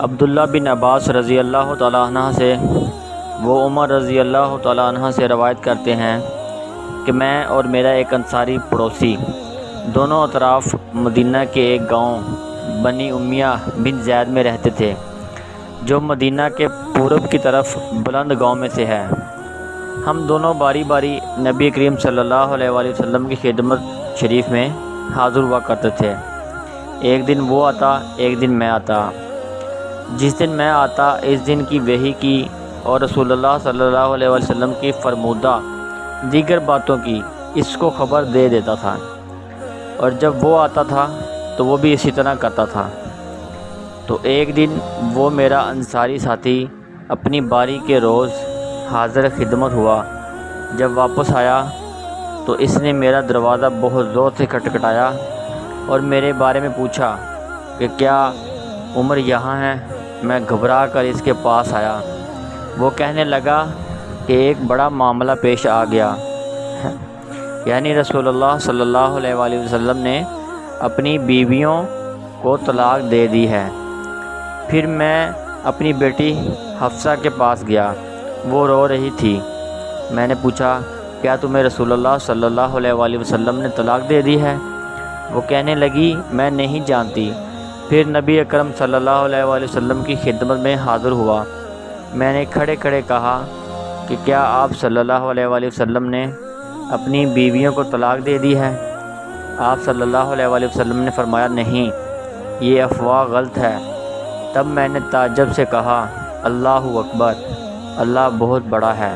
عبداللہ بن عباس رضی اللہ تعالیٰ عنہ سے وہ عمر رضی اللہ تعالیٰ عنہ سے روایت کرتے ہیں کہ میں اور میرا ایک انصاری پڑوسی دونوں اطراف مدینہ کے ایک گاؤں بنی امیہ بن زید میں رہتے تھے، جو مدینہ کے پورب کی طرف بلند گاؤں میں سے ہے۔ ہم دونوں باری باری نبی کریم صلی اللہ علیہ وآلہ وسلم کی خدمت شریف میں حاضر ہوا کرتے تھے۔ ایک دن وہ آتا، ایک دن میں آتا۔ جس دن میں آتا اس دن کی وحی کی اور رسول اللہ صلی اللہ علیہ وسلم کی فرمودہ دیگر باتوں کی اس کو خبر دے دیتا تھا، اور جب وہ آتا تھا تو وہ بھی اسی طرح کرتا تھا۔ تو ایک دن وہ میرا انصاری ساتھی اپنی باری کے روز حاضر خدمت ہوا۔ جب واپس آیا تو اس نے میرا دروازہ بہت زور سے کھٹکھٹایا اور میرے بارے میں پوچھا کہ کیا عمر یہاں ہے؟ میں گھبرا کر اس کے پاس آیا۔ وہ کہنے لگا کہ ایک بڑا معاملہ پیش آ گیا، یعنی رسول اللہ صلی اللہ علیہ وآلہ وسلم نے اپنی بیویوں کو طلاق دے دی ہے۔ پھر میں اپنی بیٹی حفصہ کے پاس گیا، وہ رو رہی تھی۔ میں نے پوچھا کیا تمہیں رسول اللہ صلی اللہ علیہ وآلہ وسلم نے طلاق دے دی ہے؟ وہ کہنے لگی میں نہیں جانتی۔ پھر نبی اکرم صلی اللہ علیہ وآلہ وسلم کی خدمت میں حاضر ہوا۔ میں نے کھڑے کھڑے کہا کہ کیا آپ صلی اللہ علیہ وآلہ وسلم نے اپنی بیویوں کو طلاق دے دی ہے؟ آپ صلی اللہ علیہ وآلہ وسلم نے فرمایا نہیں، یہ افواہ غلط ہے۔ تب میں نے تعجب سے کہا اللہ اکبر، اللہ بہت بڑا ہے۔